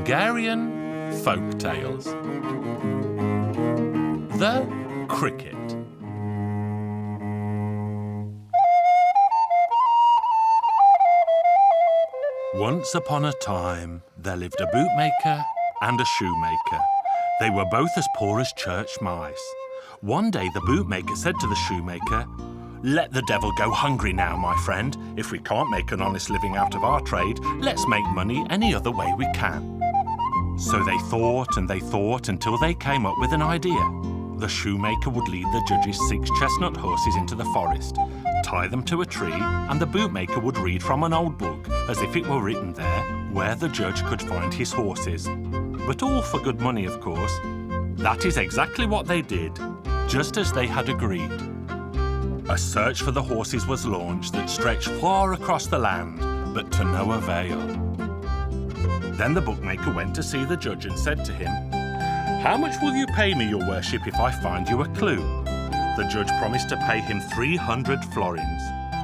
Hungarian Folk Tales. The Cricket. Once upon a time, there lived a bootmaker and a shoemaker. They were both as poor as church mice. One day the bootmaker said to the shoemaker, "Let the devil go hungry now, my friend. If we can't make an honest living out of our trade, let's make money any other way we can." So they thought and they thought until they came up with an idea. The shoemaker would lead the judge's 6 chestnut horses into the forest, tie them to a tree, and the bootmaker would read from an old book, as if it were written there, where the judge could find his horses. But all for good money, of course. That is exactly what they did, just as they had agreed. A search for the horses was launched that stretched far across the land, but to no avail. Then the bookmaker went to see the judge and said to him, "How much will you pay me, your worship, if I find you a clue?" The judge promised to pay him 300 florins.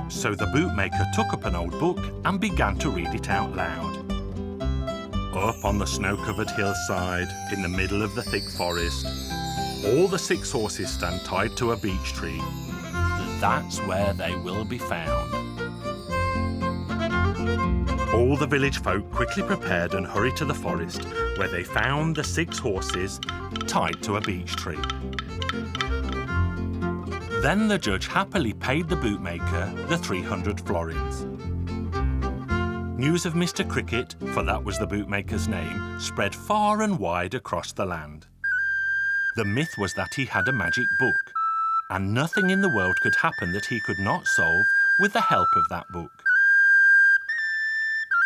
So the bootmaker took up an old book and began to read it out loud. Up on the snow-covered hillside, in the middle of the thick forest, all the 6 horses stand tied to a beech tree. That's where they will be found. All the village folk quickly prepared and hurried to the forest, where they found the 6 horses tied to a beech tree. Then the judge happily paid the bootmaker the 300 florins. News of Mr. Cricket, for that was the bootmaker's name, spread far and wide across the land. The myth was that he had a magic book, and nothing in the world could happen that he could not solve with the help of that book.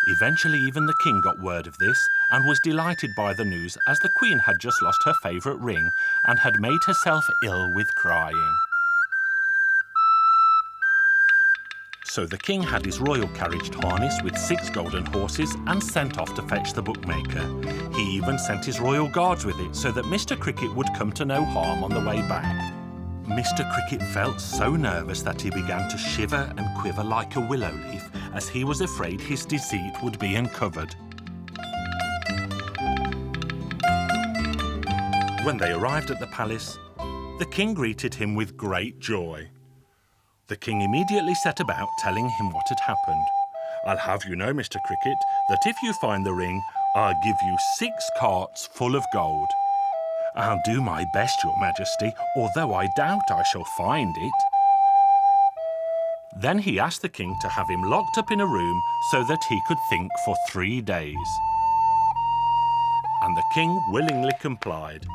Eventually even the king got word of this and was delighted by the news, as the queen had just lost her favourite ring and had made herself ill with crying. So the king had his royal carriage harnessed with 6 golden horses and sent off to fetch the bookmaker. He even sent his royal guards with it so that Mr. Cricket would come to no harm on the way back. Mr. Cricket felt so nervous that he began to shiver and quiver like a willow leaf, as he was afraid his deceit would be uncovered. When they arrived at the palace, the king greeted him with great joy. The king immediately set about telling him what had happened. "I'll have you know, Mr. Cricket, that if you find the ring, I'll give you 6 carts full of gold." "I'll do my best, your majesty, although I doubt I shall find it." Then he asked the king to have him locked up in a room so that he could think for 3 days. And the king willingly complied.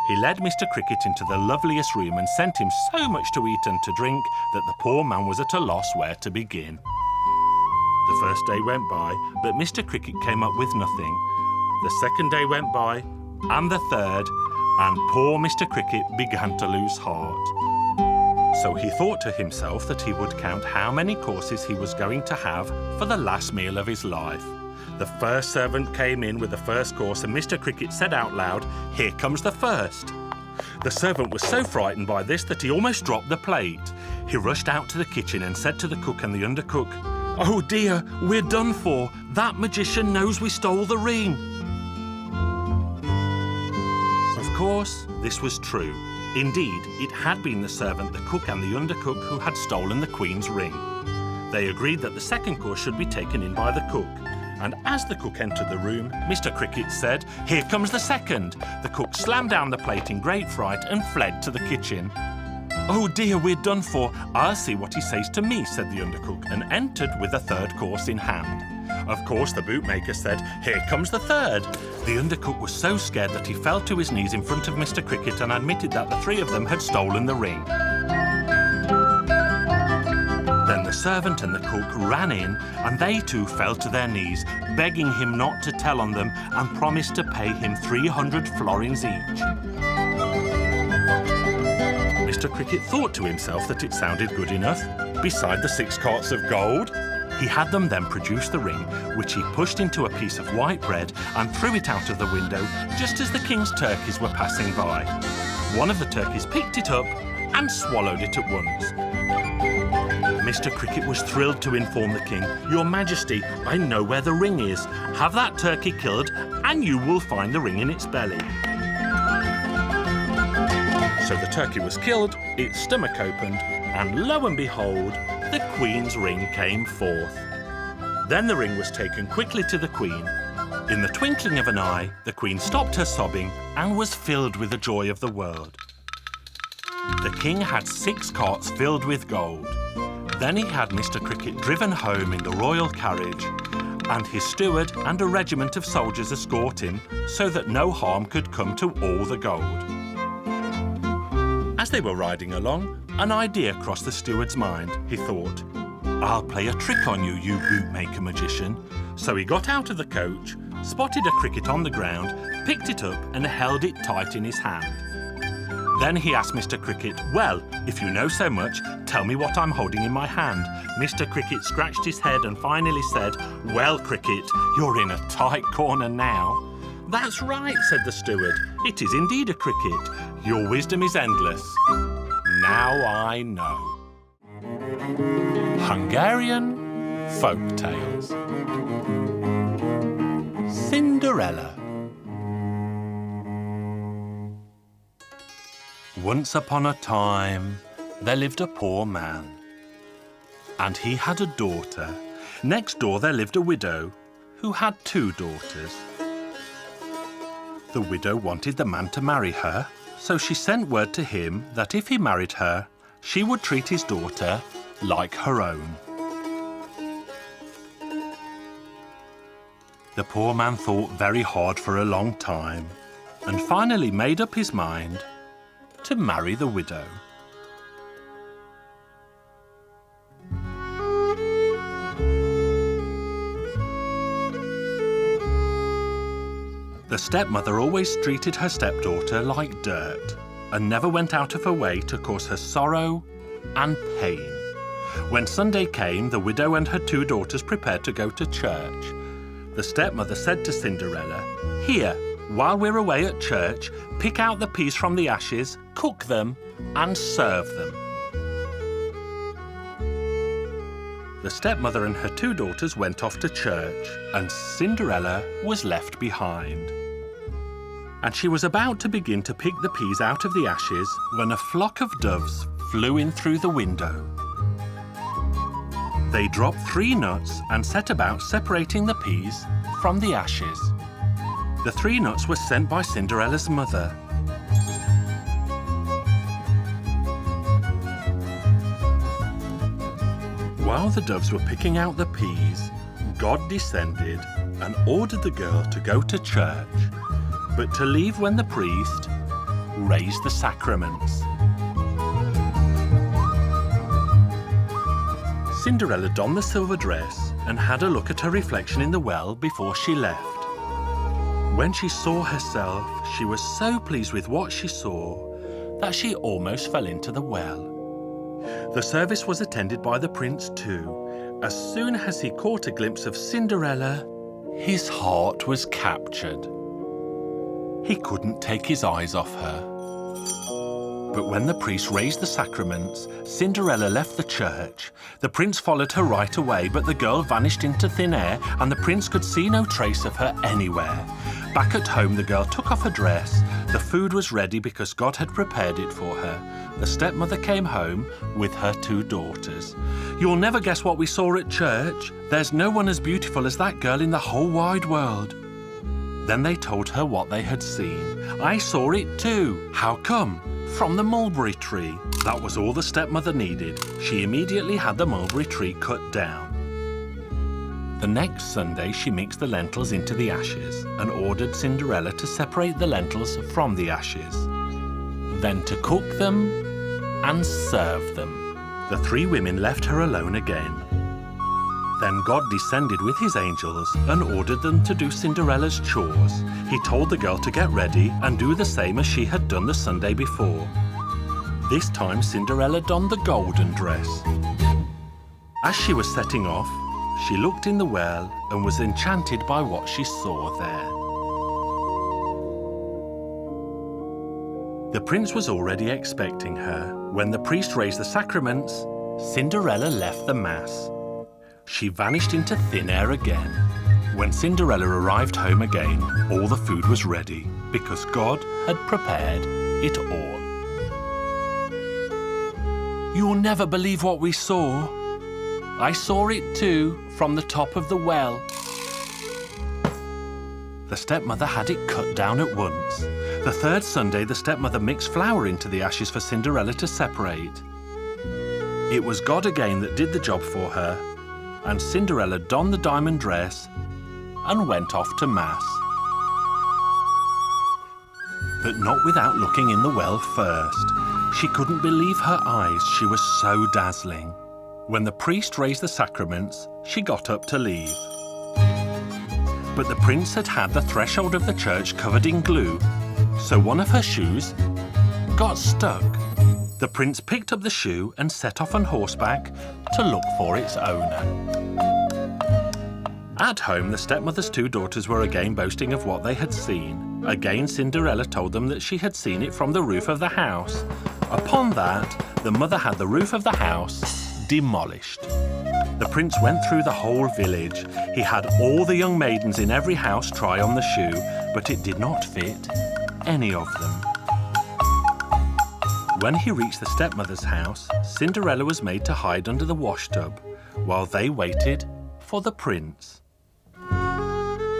He led Mr. Cricket into the loveliest room and sent him so much to eat and to drink that the poor man was at a loss where to begin. The first day went by, but Mr. Cricket came up with nothing. The second day went by, and the third, and poor Mr. Cricket began to lose heart. So he thought to himself that he would count how many courses he was going to have for the last meal of his life. The first servant came in with the first course, and Mr. Cricket said out loud, "Here comes the first." The servant was so frightened by this that he almost dropped the plate. He rushed out to the kitchen and said to the cook and the undercook, "Oh dear, we're done for. That magician knows we stole the ring." Of course, this was true. Indeed, it had been the servant, the cook and the undercook who had stolen the Queen's ring. They agreed that the second course should be taken in by the cook. And as the cook entered the room, Mr. Cricket said, "Here comes the second." The cook slammed down the plate in great fright and fled to the kitchen. "Oh dear, we're done for. I'll see what he says to me," said the undercook, and entered with the third course in hand. Of course, the bootmaker said, "Here comes the third." The undercook was so scared that he fell to his knees in front of Mr. Cricket and admitted that the 3 of them had stolen the ring. Then the servant and the cook ran in, and they too fell to their knees, begging him not to tell on them and promised to pay him 300 florins each. Mr. Cricket thought to himself that it sounded good enough. Beside the 6 carts of gold, he had them then produce the ring, which he pushed into a piece of white bread and threw it out of the window just as the king's turkeys were passing by. One of the turkeys picked it up and swallowed it at once. Mr. Cricket was thrilled to inform the king, "Your Majesty, I know where the ring is. Have that turkey killed and you will find the ring in its belly." So the turkey was killed, its stomach opened, and lo and behold, the Queen's ring came forth. Then the ring was taken quickly to the Queen. In the twinkling of an eye, the Queen stopped her sobbing and was filled with the joy of the world. The king had 6 carts filled with gold. Then he had Mr. Cricket driven home in the royal carriage, and his steward and a regiment of soldiers escort him so that no harm could come to all the gold. As they were riding along, an idea crossed the steward's mind. He thought, "I'll play a trick on you, you bootmaker magician." So he got out of the coach, spotted a cricket on the ground, picked it up and held it tight in his hand. Then he asked Mr. Cricket, "Well, if you know so much, tell me what I'm holding in my hand." Mr. Cricket scratched his head and finally said, "Well, Cricket, you're in a tight corner now." "That's right," said the steward. "It is indeed a cricket. Your wisdom is endless. Now I know." Hungarian Folk Tales. Cinderella. Once upon a time, there lived a poor man, and he had a daughter. Next door there lived a widow who had 2 daughters. The widow wanted the man to marry her, so she sent word to him that if he married her, she would treat his daughter like her own. The poor man thought very hard for a long time and finally made up his mind to marry the widow. The stepmother always treated her stepdaughter like dirt and never went out of her way to cause her sorrow and pain. When Sunday came, the widow and her 2 daughters prepared to go to church. The stepmother said to Cinderella, "Here, while we're away at church, pick out the peas from the ashes, cook them, and serve them." The stepmother and her 2 daughters went off to church, and Cinderella was left behind. And she was about to begin to pick the peas out of the ashes when a flock of doves flew in through the window. They dropped 3 nuts and set about separating the peas from the ashes. The 3 nuts were sent by Cinderella's mother. While the doves were picking out the peas, God descended and ordered the girl to go to church, but to leave when the priest raised the sacraments. Cinderella donned the silver dress and had a look at her reflection in the well before she left. When she saw herself, she was so pleased with what she saw that she almost fell into the well. The service was attended by the prince too. As soon as he caught a glimpse of Cinderella, his heart was captured. He couldn't take his eyes off her. But when the priest raised the sacraments, Cinderella left the church. The prince followed her right away, but the girl vanished into thin air and the prince could see no trace of her anywhere. Back at home, the girl took off her dress. The food was ready because God had prepared it for her. The stepmother came home with her 2 daughters. "You'll never guess what we saw at church. There's no one as beautiful as that girl in the whole wide world." Then they told her what they had seen. "I saw it too." "How come?" "From the mulberry tree." That was all the stepmother needed. She immediately had the mulberry tree cut down. The next Sunday, she mixed the lentils into the ashes and ordered Cinderella to separate the lentils from the ashes, then to cook them and serve them. The 3 women left her alone again. Then God descended with his angels and ordered them to do Cinderella's chores. He told the girl to get ready and do the same as she had done the Sunday before. This time Cinderella donned the golden dress. As she was setting off, she looked in the well and was enchanted by what she saw there. The prince was already expecting her. When the priest raised the sacraments, Cinderella left the mass. She vanished into thin air again. When Cinderella arrived home again, all the food was ready because God had prepared it all. You'll never believe what we saw. I saw it too, from the top of the well. The stepmother had it cut down at once. The third Sunday, the stepmother mixed flour into the ashes for Cinderella to separate. It was God again that did the job for her, and Cinderella donned the diamond dress and went off to Mass. But not without looking in the well first. She couldn't believe her eyes, she was so dazzling. When the priest raised the sacraments, she got up to leave. But the prince had had the threshold of the church covered in glue, so one of her shoes got stuck. The prince picked up the shoe and set off on horseback to look for its owner. At home, the stepmother's two daughters were again boasting of what they had seen. Again, Cinderella told them that she had seen it from the roof of the house. Upon that, the mother had the roof of the house demolished. The prince went through the whole village. He had all the young maidens in every house try on the shoe, but it did not fit any of them. When he reached the stepmother's house, Cinderella was made to hide under the washtub while they waited for the prince.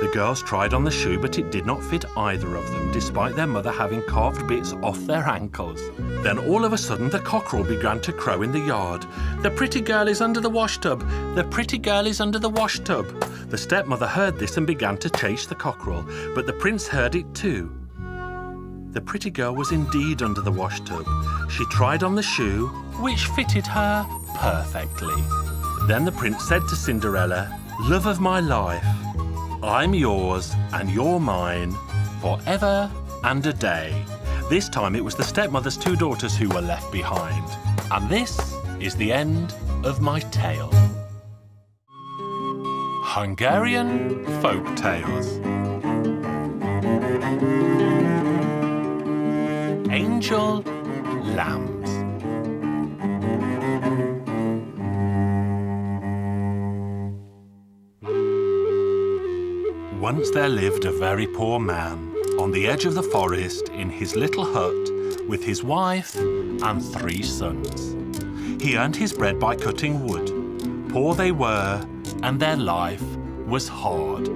The girls tried on the shoe, but it did not fit either of them, despite their mother having carved bits off their ankles. Then all of a sudden the cockerel began to crow in the yard. "The pretty girl is under the washtub! The pretty girl is under the washtub!" The stepmother heard this and began to chase the cockerel, but the prince heard it too. The pretty girl was indeed under the washtub. She tried on the shoe, which fitted her perfectly. Then the prince said to Cinderella, "Love of my life, I'm yours and you're mine forever and a day." This time it was the stepmother's two daughters who were left behind. And this is the end of my tale. Hungarian Folk Tales. Angel Lambs. Once there lived a very poor man on the edge of the forest in his little hut with his wife and 3 sons. He earned his bread by cutting wood. Poor they were, and their life was hard.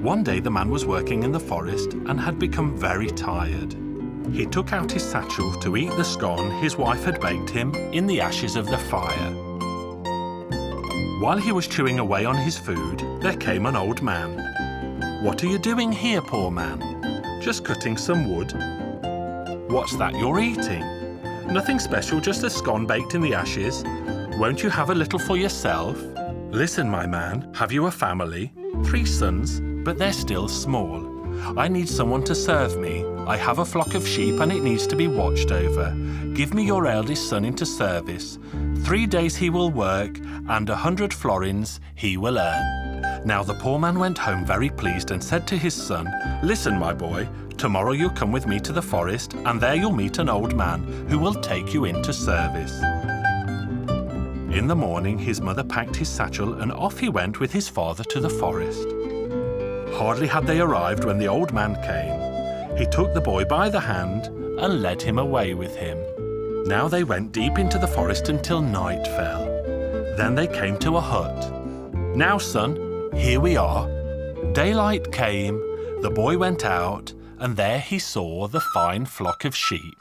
One day the man was working in the forest and had become very tired. He took out his satchel to eat the scone his wife had baked him in the ashes of the fire. While he was chewing away on his food, there came an old man. "What are you doing here, poor man?" "Just cutting some wood." "What's that you're eating?" "Nothing special, just a scone baked in the ashes. Won't you have a little for yourself?" "Listen, my man, have you a family?" 3 sons, but they're still small. "I need someone to serve me. I have a flock of sheep and it needs to be watched over. Give me your eldest son into service. 3 days he will work and 100 florins he will earn." Now the poor man went home very pleased and said to his son, "Listen, my boy, tomorrow you'll come with me to the forest and there you'll meet an old man who will take you into service." In the morning his mother packed his satchel and off he went with his father to the forest. Hardly had they arrived when the old man came. He took the boy by the hand and led him away with him. Now they went deep into the forest until night fell. Then they came to a hut. "Now, son, here we are." Daylight came, the boy went out, and there he saw the fine flock of sheep.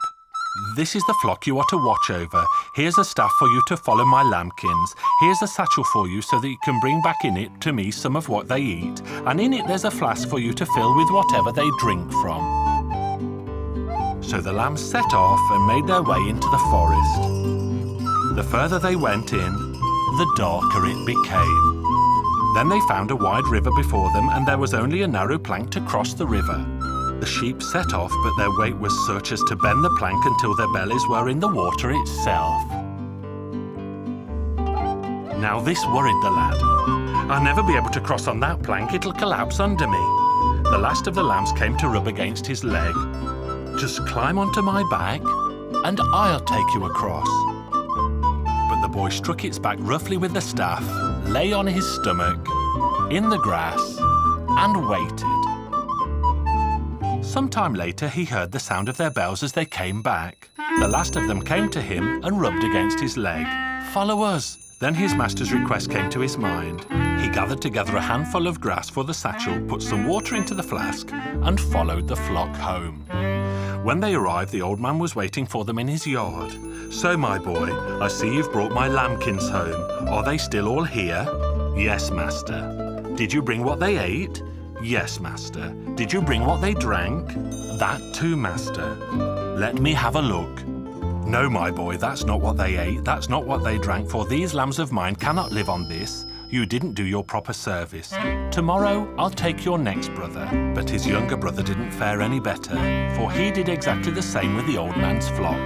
"This is the flock you are to watch over. Here's a staff for you to follow my lambkins. Here's a satchel for you so that you can bring back in it to me some of what they eat, and in it there's a flask for you to fill with whatever they drink from." So the lambs set off and made their way into the forest. The further they went in, the darker it became. Then they found a wide river before them, and there was only a narrow plank to cross the river. The sheep set off, but their weight was such as to bend the plank until their bellies were in the water itself. Now this worried the lad. "I'll never be able to cross on that plank, it'll collapse under me." The last of the lambs came to rub against his leg. "Just climb onto my back, and I'll take you across." the boy struck its back roughly with the staff, lay on his stomach, in the grass, and waited. Sometime later, he heard the sound of their bells as they came back. The last of them came to him and rubbed against his leg. "Follow us." Then his master's request came to his mind. He gathered together a handful of grass for the satchel, put some water into the flask, and followed the flock home. When they arrived, the old man was waiting for them in his yard. "So, my boy, I see you've brought my lambkins home. Are they still all here?" "Yes, master." "Did you bring what they ate?" "Yes, master." "Did you bring what they drank?" "That too, master." "Let me have a look." "No, my boy, that's not what they ate, that's not what they drank, for these lambs of mine cannot live on this. You didn't do your proper service. Tomorrow I'll take your next brother." But his younger brother didn't fare any better, for he did exactly the same with the old man's flock.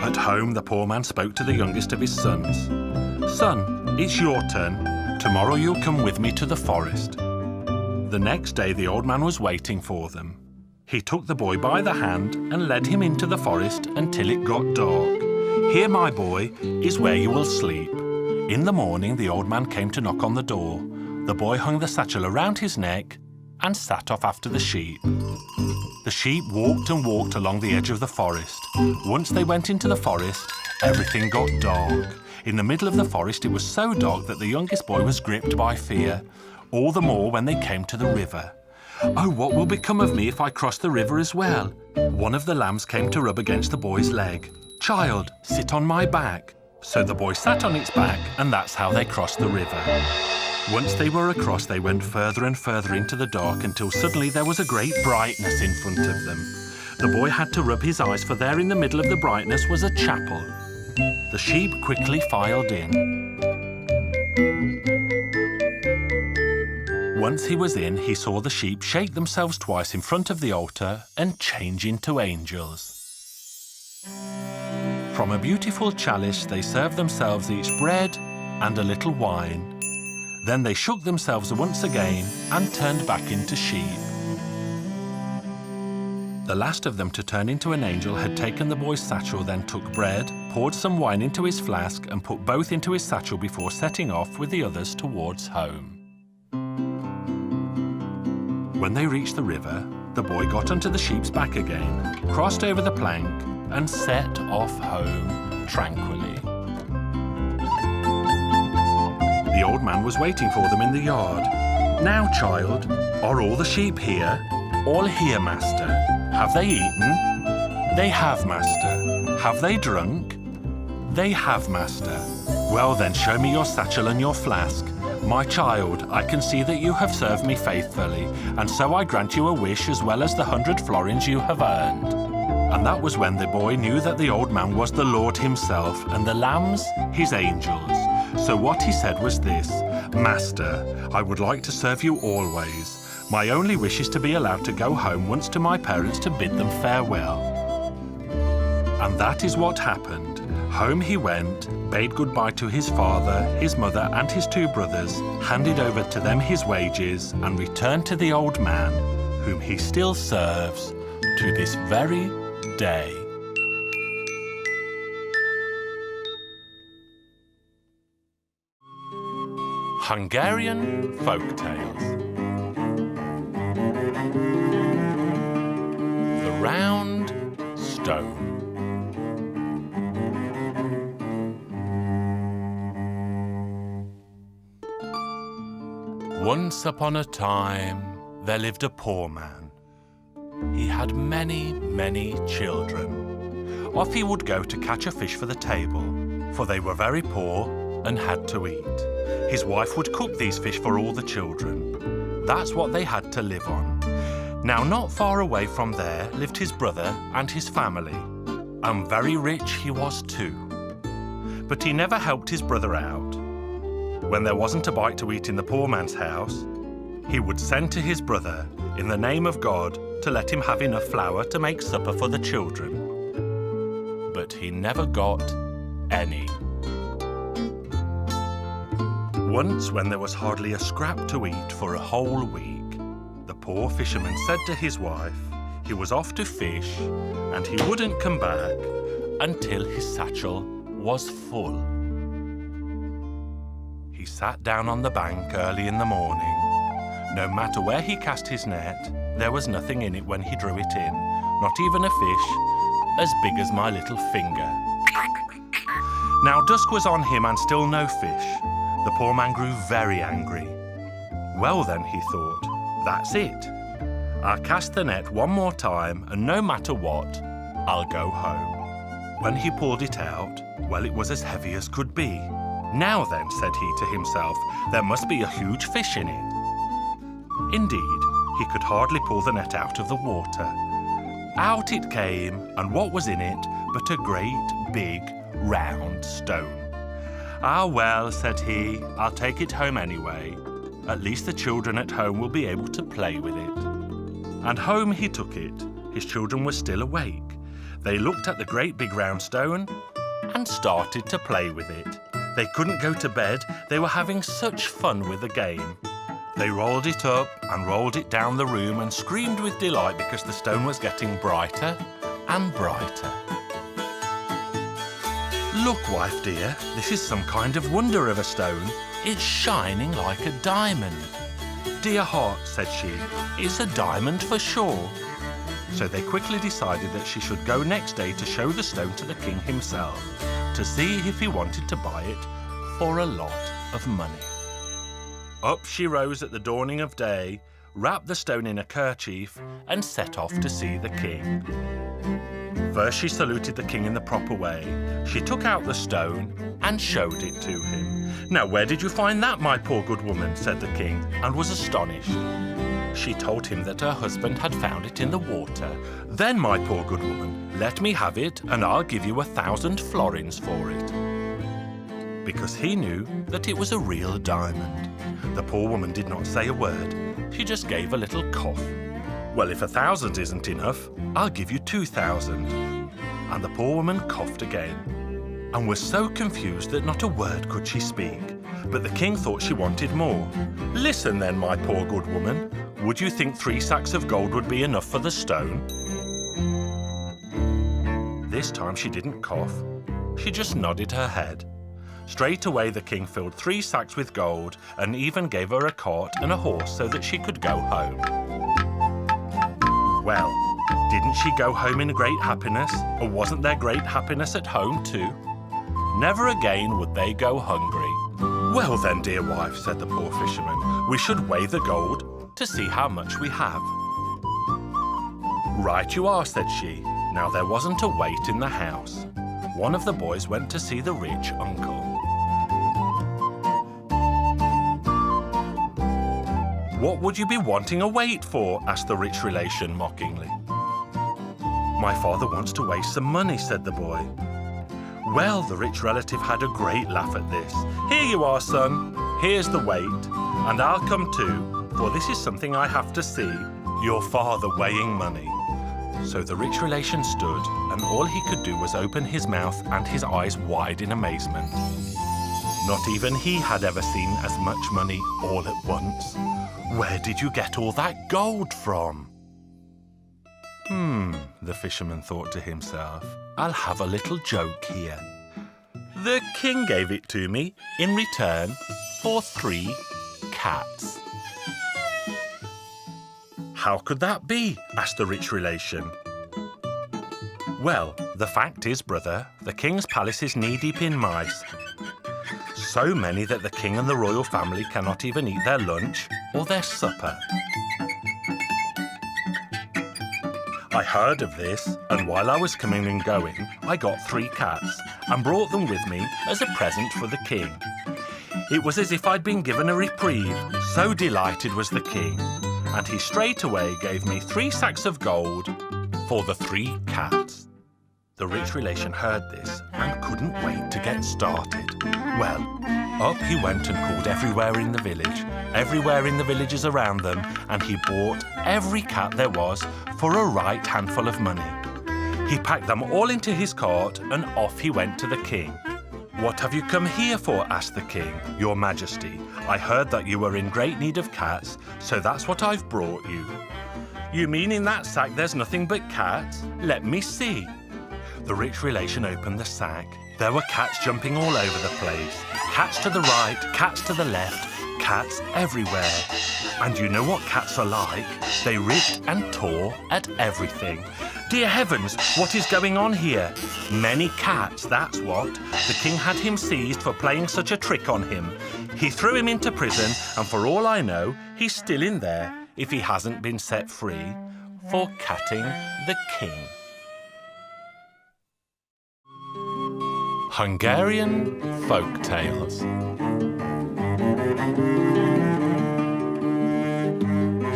At home, the poor man spoke to the youngest of his sons. "Son, it's your turn. Tomorrow you'll come with me to the forest." The next day, the old man was waiting for them. He took the boy by the hand and led him into the forest until it got dark. "Here, my boy, is where you will sleep." In the morning, the old man came to knock on the door. The boy hung the satchel around his neck and sat off after the sheep. The sheep walked and walked along the edge of the forest. Once they went into the forest, everything got dark. In the middle of the forest, it was so dark that the youngest boy was gripped by fear, all the more when they came to the river. "Oh, what will become of me if I cross the river as well?" One of the lambs came to rub against the boy's leg. "Child, sit on my back." So the boy sat on its back, and that's how they crossed the river. Once they were across, they went further and further into the dark until suddenly there was a great brightness in front of them. The boy had to rub his eyes, for there in the middle of the brightness was a chapel. The sheep quickly filed in. Once he was in, he saw the sheep shake themselves twice in front of the altar and change into angels. From a beautiful chalice, they served themselves each bread and a little wine. Then they shook themselves once again and turned back into sheep. The last of them to turn into an angel had taken the boy's satchel, then took bread, poured some wine into his flask, and put both into his satchel before setting off with the others towards home. When they reached the river, the boy got onto the sheep's back again, crossed over the plank, and set off home tranquilly. The old man was waiting for them in the yard. "Now, child, are all the sheep here?" "All here, master." "Have they eaten?" "They have, master." "Have they drunk?" "They have, master." "Well then, show me your satchel and your flask. My child, I can see that you have served me faithfully, and so I grant you a wish as well as the 100 florins you have earned." And that was when the boy knew that the old man was the Lord himself, and the lambs his angels. So what he said was this: "Master, I would like to serve you always. My only wish is to be allowed to go home once to my parents to bid them farewell." And that is what happened. Home he went, bade goodbye to his father, his mother, and his 2 brothers, handed over to them his wages, and returned to the old man, whom he still serves to this very day. Hungarian Folk Tales. The Round Stone. Once upon a time, there lived a poor man. He had many, many children. Off he would go to catch a fish for the table, for they were very poor and had to eat. His wife would cook these fish for all the children. That's what they had to live on. Now, not far away from there lived his brother and his family, and very rich he was too. But he never helped his brother out. When there wasn't a bite to eat in the poor man's house, he would send to his brother, in the name of God, to let him have enough flour to make supper for the children. But he never got any. Once, when there was hardly a scrap to eat for a whole week, the poor fisherman said to his wife he was off to fish and he wouldn't come back until his satchel was full. sat down on the bank early in the morning. No matter where he cast his net, there was nothing in it when he drew it in, not even a fish as big as my little finger. Now dusk was on him and still no fish. The poor man grew very angry. Well then, he thought, that's it. I'll cast the net one more time, and no matter what, I'll go home. When he pulled it out, well, it was as heavy as could be. Now then, said he to himself, there must be a huge fish in it. Indeed, he could hardly pull the net out of the water. Out it came, and what was in it but a great, big, round stone. Ah, well, said he, I'll take it home anyway. At least the children at home will be able to play with it. And home he took it. His children were still awake. They looked at the great big round stone and started to play with it. They couldn't go to bed. They were having such fun with the game. They rolled it up and rolled it down the room and screamed with delight because the stone was getting brighter and brighter. Look, wife dear, this is some kind of wonder of a stone. It's shining like a diamond. Dear heart, said she, it's a diamond for sure. So they quickly decided that she should go next day to show the stone to the king himself, to see if he wanted to buy it for a lot of money. Up she rose at the dawning of day, wrapped the stone in a kerchief, and set off to see the king. First she saluted the king in the proper way. She took out the stone and showed it to him. Now, where did you find that, my poor good woman? Said the king, and was astonished. She told him that her husband had found it in the water. Then, my poor good woman, let me have it, and I'll give you 1,000 florins for it. Because he knew that it was a real diamond. The poor woman did not say a word. She just gave a little cough. Well, if 1,000 isn't enough, I'll give you 2,000. And the poor woman coughed again, and was so confused that not a word could she speak. But the king thought she wanted more. Listen then, my poor good woman, would you think 3 sacks of gold would be enough for the stone? This time she didn't cough. She just nodded her head. Straight away the king filled 3 sacks with gold and even gave her a cart and a horse so that she could go home. Well, didn't she go home in great happiness? Or wasn't there great happiness at home too? Never again would they go hungry. Well then, dear wife, said the poor fisherman, we should weigh the gold to see how much we have. Right you are, said she. Now there wasn't a weight in the house. One of the boys went to see the rich uncle. What would you be wanting a weight for? Asked the rich relation mockingly. My father wants to waste some money, said the boy. Well, the rich relative had a great laugh at this. Here you are, son. Here's the weight. And I'll come too, for this is something I have to see. Your father weighing money. So the rich relation stood, and all he could do was open his mouth and his eyes wide in amazement. Not even he had ever seen as much money all at once. Where did you get all that gold from? The fisherman thought to himself, I'll have a little joke here. The king gave it to me in return for 3 cats. How could that be? Asked the rich relation. Well, the fact is, brother, the king's palace is knee-deep in mice. So many that the king and the royal family cannot even eat their lunch or their supper. I heard of this, and while I was coming and going, I got 3 cats and brought them with me as a present for the king. It was as if I'd been given a reprieve, so delighted was the king, and he straight away gave me 3 sacks of gold for the 3 cats. The rich relation heard this and couldn't wait to get started. Well, up he went and called everywhere in the villages around them, and he bought every cat there was for a right handful of money. He packed them all into his cart, and off he went to the king. What have you come here for? Asked the king. Your Majesty, I heard that you were in great need of cats, so that's what I've brought you. You mean in that sack there's nothing but cats? Let me see. The rich relation opened the sack. There were cats jumping all over the place. Cats to the right, cats to the left, cats everywhere. And you know what cats are like? They ripped and tore at everything. Dear heavens, what is going on here? Many cats, that's what. The king had him seized for playing such a trick on him. He threw him into prison, and for all I know, he's still in there, if he hasn't been set free for catting the king. Hungarian Folk Tales.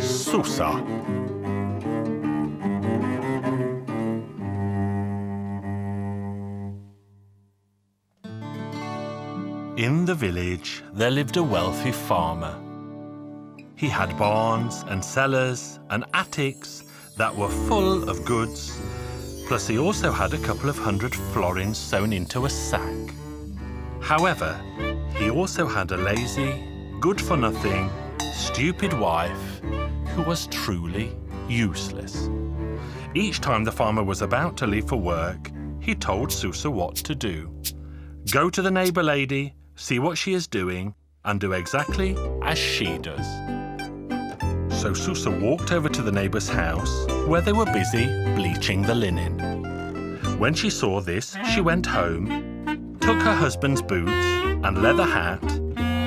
Susa. In the village, there lived a wealthy farmer. He had barns and cellars and attics that were full of goods, plus he also had a couple of 100 florins sewn into a sack. However, he also had a lazy, good-for-nothing, stupid wife who was truly useless. Each time the farmer was about to leave for work, he told Susa what to do. Go to the neighbour lady, see what she is doing, and do exactly as she does. So Susa walked over to the neighbour's house, where they were busy bleaching the linen. When she saw this, she went home, took her husband's boots and leather hat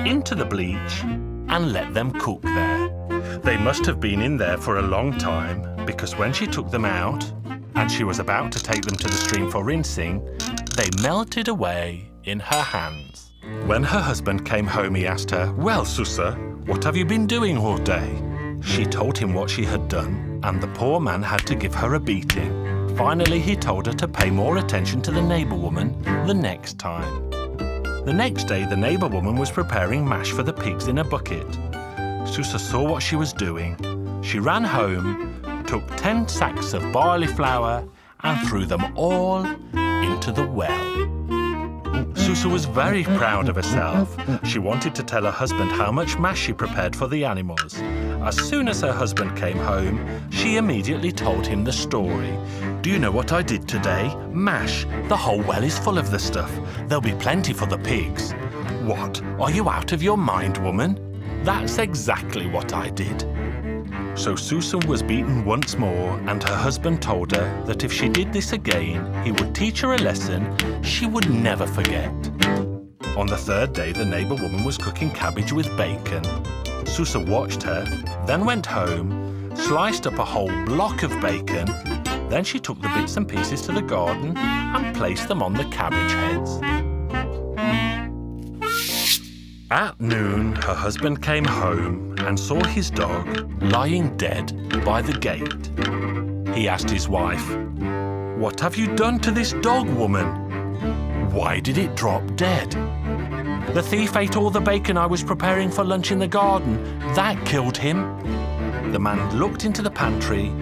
into the bleach and let them cook there. They must have been in there for a long time, because when she took them out and she was about to take them to the stream for rinsing, they melted away in her hands. When her husband came home, he asked her, "Well, Susa, what have you been doing all day?" She told him what she had done, and the poor man had to give her a beating. Finally, he told her to pay more attention to the neighbour woman the next time. The next day, the neighbour woman was preparing mash for the pigs in a bucket. Susa saw what she was doing. She ran home, took 10 sacks of barley flour and threw them all into the well. Susa was very proud of herself. She wanted to tell her husband how much mash she prepared for the animals. As soon as her husband came home, she immediately told him the story. "Do you know what I did today? Mash. The whole well is full of the stuff. There'll be plenty for the pigs." "What? Are you out of your mind, woman?" "That's exactly what I did." So Susa was beaten once more, and her husband told her that if she did this again, he would teach her a lesson she would never forget. On the third day, the neighbour woman was cooking cabbage with bacon. Susa watched her, then went home, sliced up a whole block of bacon, then she took the bits and pieces to the garden and placed them on the cabbage heads. At noon, her husband came home and saw his dog lying dead by the gate. He asked his wife, "What have you done to this dog, woman? Why did it drop dead?" "The thief ate all the bacon I was preparing for lunch in the garden. That killed him." The man looked into the pantry.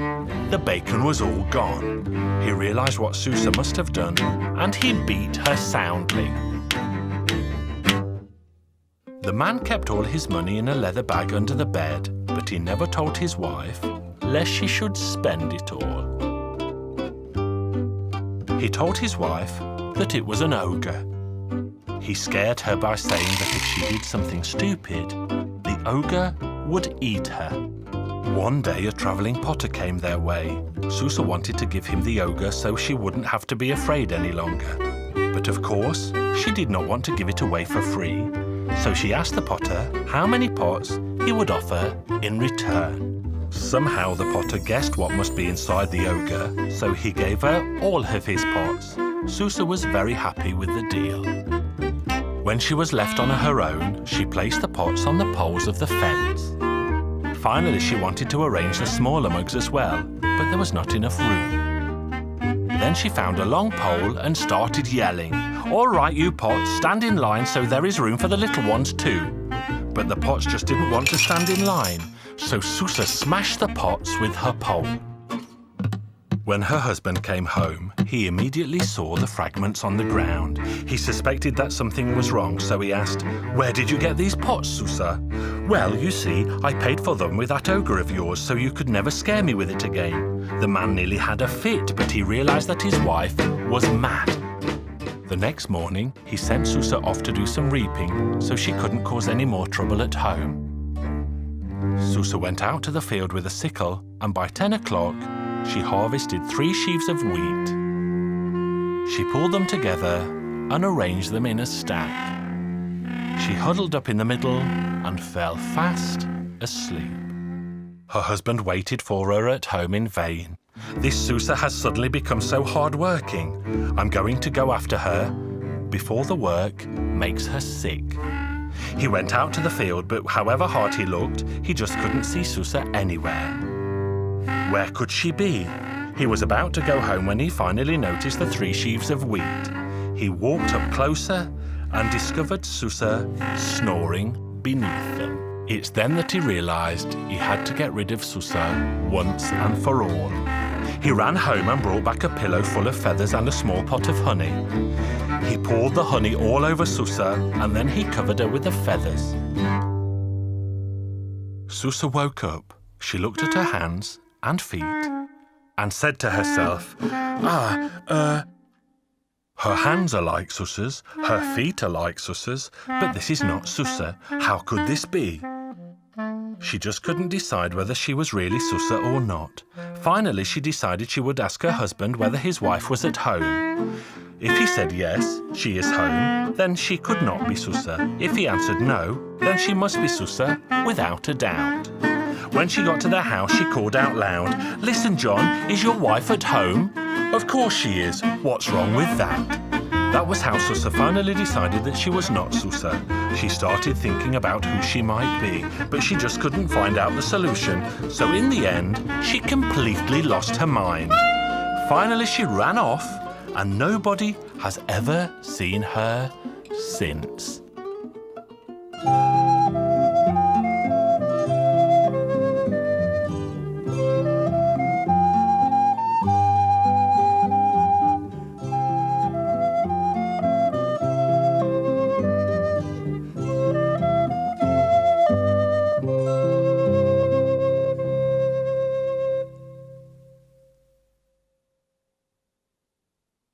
The bacon was all gone. He realised what Susa must have done, and he beat her soundly. The man kept all his money in a leather bag under the bed, but he never told his wife, lest she should spend it all. He told his wife that it was an ogre. He scared her by saying that if she did something stupid, the ogre would eat her. One day, a travelling potter came their way. Susa wanted to give him the ogre so she wouldn't have to be afraid any longer. But of course, she did not want to give it away for free. So she asked the potter how many pots he would offer in return. Somehow the potter guessed what must be inside the ogre, so he gave her all of his pots. Susa was very happy with the deal. When she was left on her own, she placed the pots on the poles of the fence. Finally, she wanted to arrange the smaller mugs as well, but there was not enough room. Then she found a long pole and started yelling, "All right, you pots, stand in line so there is room for the little ones too." But the pots just didn't want to stand in line, so Susa smashed the pots with her pole. When her husband came home, he immediately saw the fragments on the ground. He suspected that something was wrong, so he asked, "Where did you get these pots, Susa?" "Well, you see, I paid for them with that ogre of yours, so you could never scare me with it again. The man nearly had a fit, but he realised that his wife was mad. The next morning, he sent Susa off to do some reaping so she couldn't cause any more trouble at home. Susa went out to the field with a sickle, and by 10 o'clock, she harvested 3 sheaves of wheat. She pulled them together and arranged them in a stack. She huddled up in the middle and fell fast asleep. Her husband waited for her at home in vain. This Susa has suddenly become so hard-working. I'm going to go after her before the work makes her sick. He went out to the field, but however hard he looked, he just couldn't see Susa anywhere. Where could she be? He was about to go home when he finally noticed the 3 sheaves of wheat. He walked up closer and discovered Susa snoring beneath them. It's then that he realised he had to get rid of Susa once and for all. He ran home and brought back a pillow full of feathers and a small pot of honey. He poured the honey all over Susa and then he covered her with the feathers. Susa woke up. She looked at her hands and feet and said to herself, her hands are like Susa's, her feet are like Susa's, but this is not Susa. How could this be? She just couldn't decide whether she was really Susa or not. Finally, she decided she would ask her husband whether his wife was at home. If he said yes, she is home, then she could not be Susa. If he answered no, then she must be Susa without a doubt. When she got to their house, she called out loud, "Listen, John, is your wife at home?" "Of course she is. What's wrong with that?" That was how Susa finally decided that she was not Susa. She started thinking about who she might be, but she just couldn't find out the solution. So in the end, she completely lost her mind. Finally, she ran off, and nobody has ever seen her since.